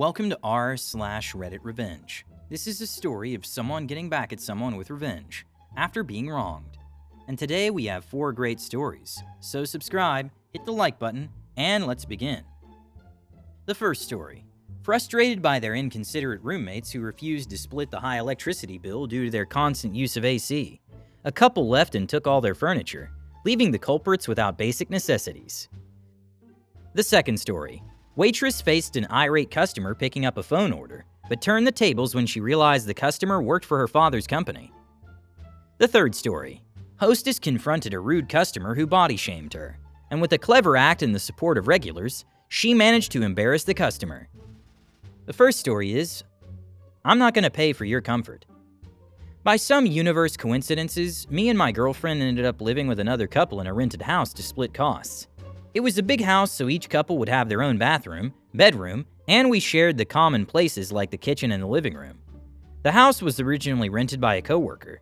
Welcome to r/Reddit Revenge. This is a story of someone getting back at someone with revenge after being wronged. And today we have 4 great stories, so subscribe, hit the like button, and let's begin. The first story. Frustrated by their inconsiderate roommates who refused to split the high electricity bill due to their constant use of AC, a couple left and took all their furniture, leaving the culprits without basic necessities. The second story. Waitress faced an irate customer picking up a phone order, but turned the tables when she realized the customer worked for her father's company. The third story. Hostess confronted a rude customer who body-shamed her, and with a clever act and the support of regulars, she managed to embarrass the customer. The first story is, I'm not going to pay for your comfort. By some universe coincidences, me and my girlfriend ended up living with another couple in a rented house to split costs. It was a big house, so each couple would have their own bathroom, bedroom, and we shared the common places like the kitchen and the living room. The house was originally rented by a coworker,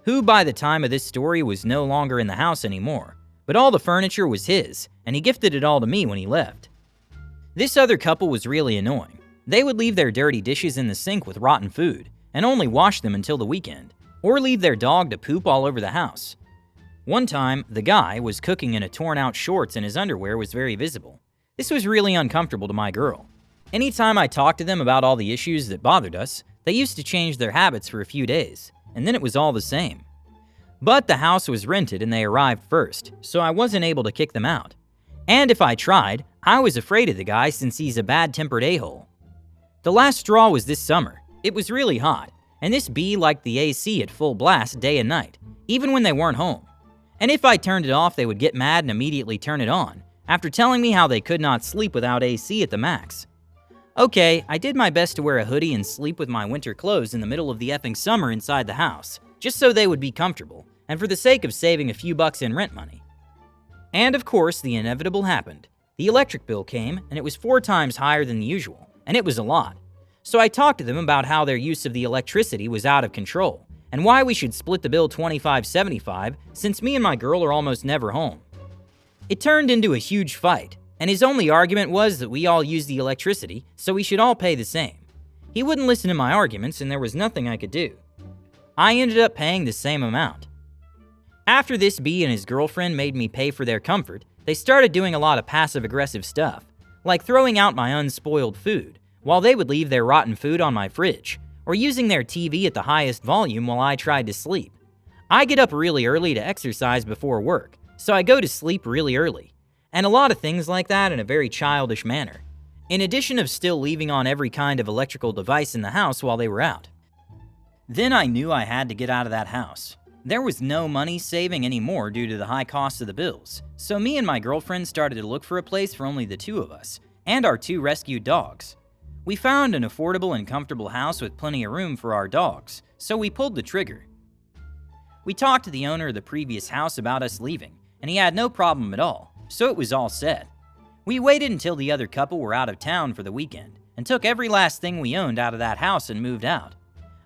who by the time of this story was no longer in the house anymore, but all the furniture was his, and he gifted it all to me when he left. This other couple was really annoying. They would leave their dirty dishes in the sink with rotten food, and only wash them until the weekend, or leave their dog to poop all over the house. One time, the guy was cooking in a torn-out shorts and his underwear was very visible. This was really uncomfortable to my girl. Anytime I talked to them about all the issues that bothered us, they used to change their habits for a few days, and then it was all the same. But the house was rented and they arrived first, so I wasn't able to kick them out. And if I tried, I was afraid of the guy since he's a bad-tempered a-hole. The last straw was this summer. It was really hot, and this bee liked the AC at full blast day and night, even when they weren't home. And if I turned it off, they would get mad and immediately turn it on, after telling me how they could not sleep without AC at the max. Okay, I did my best to wear a hoodie and sleep with my winter clothes in the middle of the effing summer inside the house, just so they would be comfortable, and for the sake of saving a few bucks in rent money. And of course, the inevitable happened. The electric bill came, and it was 4 times higher than usual, and it was a lot. So I talked to them about how their use of the electricity was out of control, and why we should split the bill 25-75 since me and my girl are almost never home. It turned into a huge fight, and his only argument was that we all use the electricity, so we should all pay the same. He wouldn't listen to my arguments, and there was nothing I could do. I ended up paying the same amount. After this bee and his girlfriend made me pay for their comfort, they started doing a lot of passive-aggressive stuff, like throwing out my unspoiled food, while they would leave their rotten food on my fridge, or using their TV at the highest volume while I tried to sleep. I get up really early to exercise before work, so I go to sleep really early, and a lot of things like that in a very childish manner, in addition of still leaving on every kind of electrical device in the house while they were out. Then I knew I had to get out of that house. There was no money saving anymore due to the high cost of the bills, so me and my girlfriend started to look for a place for only the 2 of us, and our 2 rescued dogs. We found an affordable and comfortable house with plenty of room for our dogs, so we pulled the trigger. We talked to the owner of the previous house about us leaving, and he had no problem at all, so it was all set. We waited until the other couple were out of town for the weekend, and took every last thing we owned out of that house and moved out.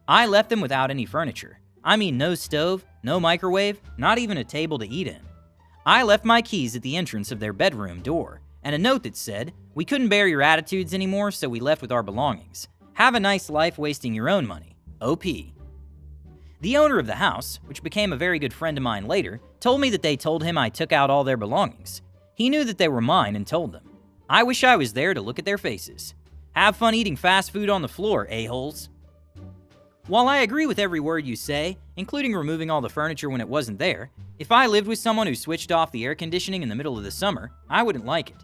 I left them without any furniture. I mean, no stove, no microwave, not even a table to eat in. I left my keys at the entrance of their bedroom door, and a note that said, "We couldn't bear your attitudes anymore, so we left with our belongings. Have a nice life wasting your own money. OP." The owner of the house, which became a very good friend of mine later, told me that they told him I took out all their belongings. He knew that they were mine and told them. I wish I was there to look at their faces. Have fun eating fast food on the floor, a-holes. While I agree with every word you say, including removing all the furniture when it wasn't there, if I lived with someone who switched off the air conditioning in the middle of the summer, I wouldn't like it.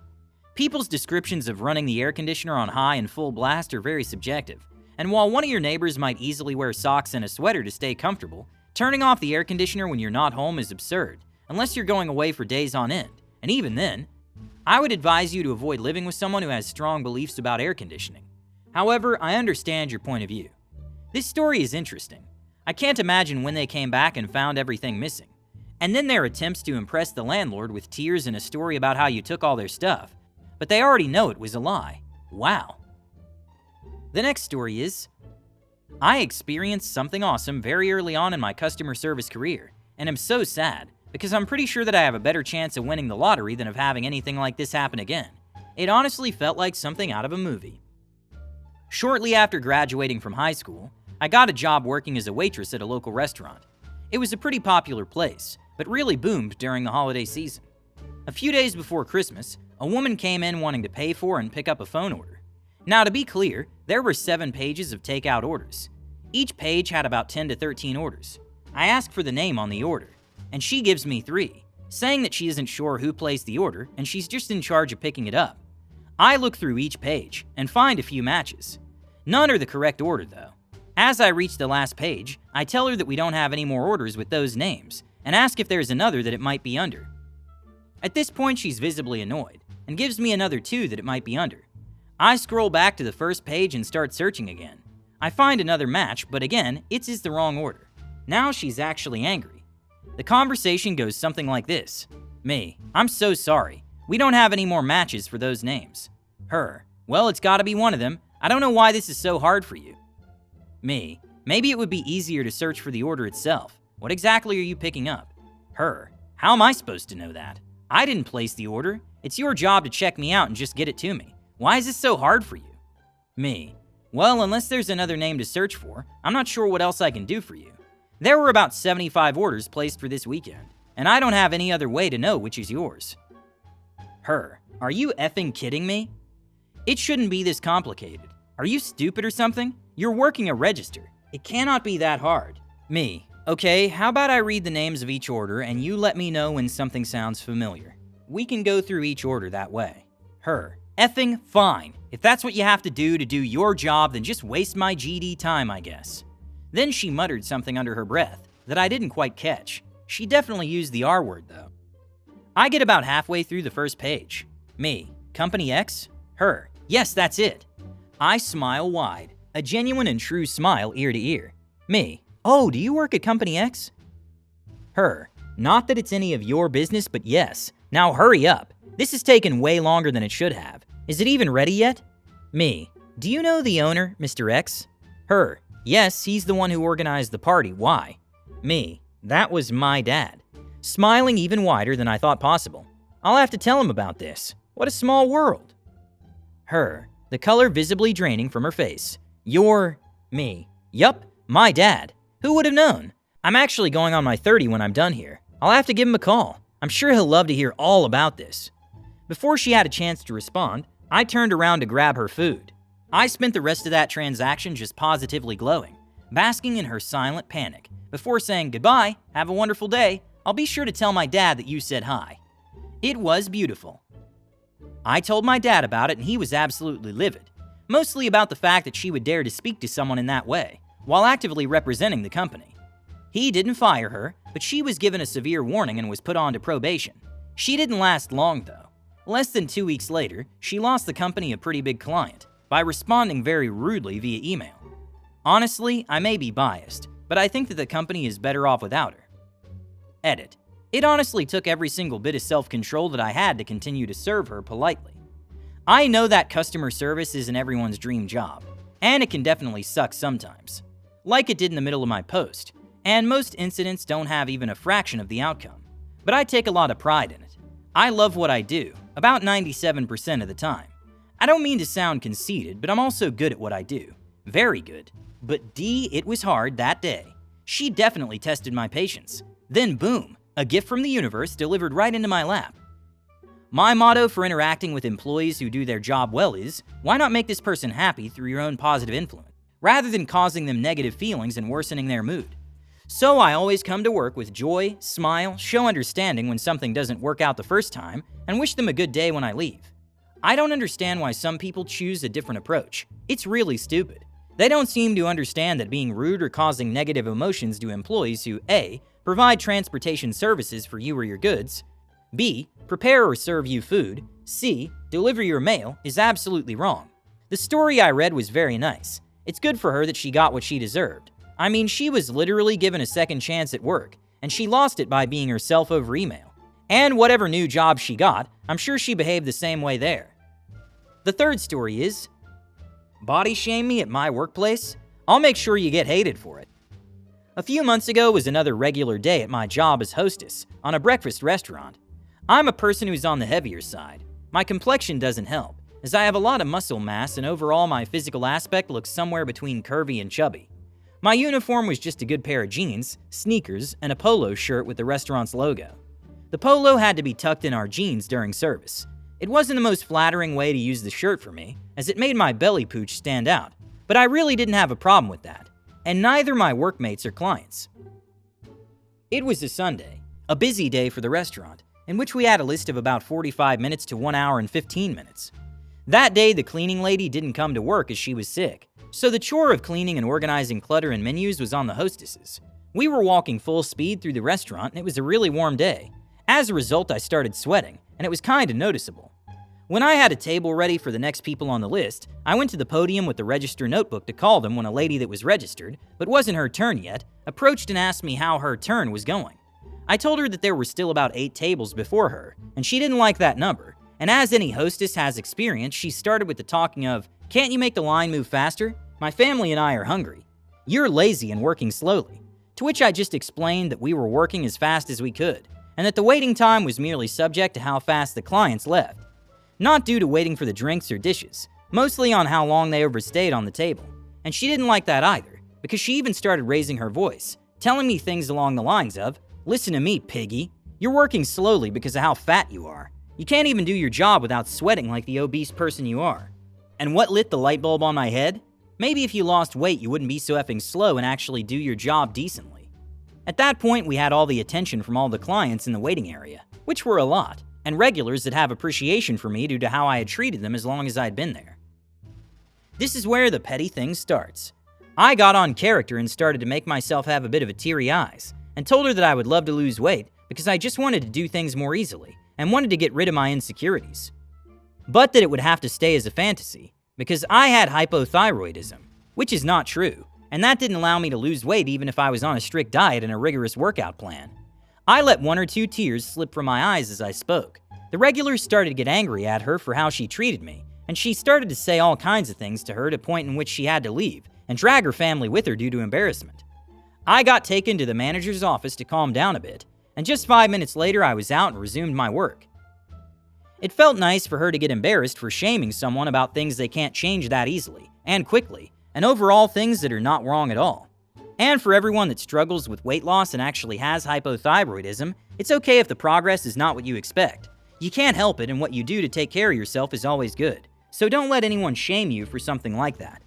People's descriptions of running the air conditioner on high and full blast are very subjective, and while one of your neighbors might easily wear socks and a sweater to stay comfortable, turning off the air conditioner when you're not home is absurd, unless you're going away for days on end, and even then, I would advise you to avoid living with someone who has strong beliefs about air conditioning. However, I understand your point of view. This story is interesting. I can't imagine when they came back and found everything missing, and then their attempts to impress the landlord with tears and a story about how you took all their stuff. But they already know it was a lie. Wow. The next story is, I experienced something awesome very early on in my customer service career, and am so sad, because I'm pretty sure that I have a better chance of winning the lottery than of having anything like this happen again. It honestly felt like something out of a movie. Shortly after graduating from high school, I got a job working as a waitress at a local restaurant. It was a pretty popular place, but really boomed during the holiday season. A few days before Christmas, a woman came in wanting to pay for and pick up a phone order. Now, to be clear, there were 7 pages of takeout orders. Each page had about 10 to 13 orders. I asked for the name on the order, and she gives me 3, saying that she isn't sure who placed the order and she's just in charge of picking it up. I look through each page and find a few matches. None are the correct order, though. As I reach the last page, I tell her that we don't have any more orders with those names and ask if there's another that it might be under. At this point, she's visibly annoyed and gives me another 2 that it might be under. I scroll back to the first page and start searching again. I find another match, but again, it's the wrong order. Now she's actually angry. The conversation goes something like this. Me: I'm so sorry. We don't have any more matches for those names. Her: well, it's gotta be one of them. I don't know why this is so hard for you. Me: maybe it would be easier to search for the order itself. What exactly are you picking up? Her: how am I supposed to know that? I didn't place the order. It's your job to check me out and just get it to me. Why is this so hard for you? Me: well, unless there's another name to search for, I'm not sure what else I can do for you. There were about 75 orders placed for this weekend, and I don't have any other way to know which is yours. Her: are you effing kidding me? It shouldn't be this complicated. Are you stupid or something? You're working a register. It cannot be that hard. Me: okay, how about I read the names of each order and you let me know when something sounds familiar. We can go through each order that way. Her: effing fine. If that's what you have to do your job, then just waste my GD time, I guess. Then she muttered something under her breath that I didn't quite catch. She definitely used the R word, though. I get about halfway through the first page. Me: Company X? Her: yes, that's it. I smile wide, a genuine and true smile ear to ear. Me: oh, do you work at Company X? Her: not that it's any of your business, but yes. Now hurry up. This has taken way longer than it should have. Is it even ready yet? Me: do you know the owner, Mr. X? Her: yes, he's the one who organized the party. Why? Me: that was my dad. Smiling even wider than I thought possible. I'll have to tell him about this. What a small world. Her: the color visibly draining from her face. You're... Me: yup, my dad. Who would have known? I'm actually going on my 30 when I'm done here. I'll have to give him a call. I'm sure he'll love to hear all about this. Before she had a chance to respond, I turned around to grab her food. I spent the rest of that transaction just positively glowing, basking in her silent panic, before saying goodbye, have a wonderful day, I'll be sure to tell my dad that you said hi. It was beautiful. I told my dad about it and he was absolutely livid, mostly about the fact that she would dare to speak to someone in that way, while actively representing the company. He didn't fire her, but she was given a severe warning and was put on to probation. She didn't last long though. Less than 2 weeks later, she lost the company a pretty big client by responding very rudely via email. Honestly, I may be biased, but I think that the company is better off without her. Edit: it honestly took every single bit of self-control that I had to continue to serve her politely. I know that customer service isn't everyone's dream job, and it can definitely suck sometimes, like it did in the middle of my post, and most incidents don't have even a fraction of the outcome. But I take a lot of pride in it. I love what I do, about 97% of the time. I don't mean to sound conceited, but I'm also good at what I do. Very good. But it was hard that day. She definitely tested my patience. Then boom, a gift from the universe delivered right into my lap. My motto for interacting with employees who do their job well is, why not make this person happy through your own positive influence, rather than causing them negative feelings and worsening their mood. So I always come to work with joy, smile, show understanding when something doesn't work out the first time, and wish them a good day when I leave. I don't understand why some people choose a different approach. It's really stupid. They don't seem to understand that being rude or causing negative emotions to employees who A. provide transportation services for you or your goods, B. prepare or serve you food, C. deliver your mail is absolutely wrong. The story I read was very nice. It's good for her that she got what she deserved. I mean, she was literally given a second chance at work, and she lost it by being herself over email. And whatever new job she got, I'm sure she behaved the same way there. The third story is, body shame me at my workplace? I'll make sure you get hated for it. A few months ago was another regular day at my job as hostess on a breakfast restaurant. I'm a person who's on the heavier side. My complexion doesn't help, as I have a lot of muscle mass and overall my physical aspect looks somewhere between curvy and chubby. My uniform was just a good pair of jeans, sneakers, and a polo shirt with the restaurant's logo. The polo had to be tucked in our jeans during service. It wasn't the most flattering way to use the shirt for me, as it made my belly pooch stand out, but I really didn't have a problem with that, and neither my workmates or clients. It was a Sunday, a busy day for the restaurant, in which we had a list of about 45 minutes to 1 hour and 15 minutes. That day, the cleaning lady didn't come to work as she was sick, so the chore of cleaning and organizing clutter and menus was on the hostesses. We were walking full speed through the restaurant, and it was a really warm day. As a result, I started sweating, and it was kinda noticeable. When I had a table ready for the next people on the list, I went to the podium with the register notebook to call them when a lady that was registered, but wasn't her turn yet, approached and asked me how her turn was going. I told her that there were still about 8 tables before her, and she didn't like that number, and as any hostess has experience, she started with the talking of, "Can't you make the line move faster? My family and I are hungry. You're lazy and working slowly." To which I just explained that we were working as fast as we could, and that the waiting time was merely subject to how fast the clients left. Not due to waiting for the drinks or dishes, mostly on how long they overstayed on the table. And she didn't like that either, because she even started raising her voice, telling me things along the lines of, "Listen to me, piggy. You're working slowly because of how fat you are. You can't even do your job without sweating like the obese person you are." And what lit the light bulb on my head? Maybe if you lost weight, you wouldn't be so effing slow and actually do your job decently. At that point, we had all the attention from all the clients in the waiting area, which were a lot, and regulars that have appreciation for me due to how I had treated them as long as I'd been there. This is where the petty thing starts. I got on character and started to make myself have a bit of a teary eyes, and told her that I would love to lose weight because I just wanted to do things more easily and wanted to get rid of my insecurities. But that it would have to stay as a fantasy, because I had hypothyroidism, which is not true, and that didn't allow me to lose weight even if I was on a strict diet and a rigorous workout plan. I let 1 or 2 tears slip from my eyes as I spoke. The regulars started to get angry at her for how she treated me, and she started to say all kinds of things to her to the point in which she had to leave and drag her family with her due to embarrassment. I got taken to the manager's office to calm down a bit, and just 5 minutes later I was out and resumed my work. It felt nice for her to get embarrassed for shaming someone about things they can't change that easily and quickly, and overall things that are not wrong at all. And for everyone that struggles with weight loss and actually has hypothyroidism, it's okay if the progress is not what you expect. You can't help it, and what you do to take care of yourself is always good. So don't let anyone shame you for something like that.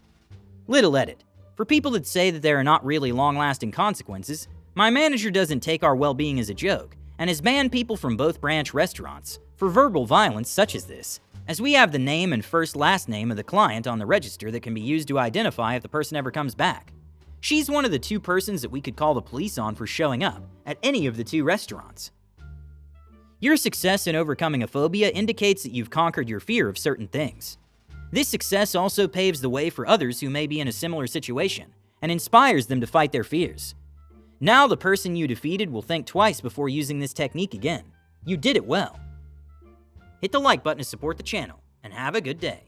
Little edit. For people that say that there are not really long-lasting consequences, my manager doesn't take our well-being as a joke, and has banned people from both branch restaurants for verbal violence such as this, as we have the name and first-last name of the client on the register that can be used to identify if the person ever comes back. She's one of the 2 persons that we could call the police on for showing up at any of the 2 restaurants. Your success in overcoming a phobia indicates that you've conquered your fear of certain things. This success also paves the way for others who may be in a similar situation and inspires them to fight their fears. Now the person you defeated will think twice before using this technique again. You did it well. Hit the like button to support the channel, and have a good day.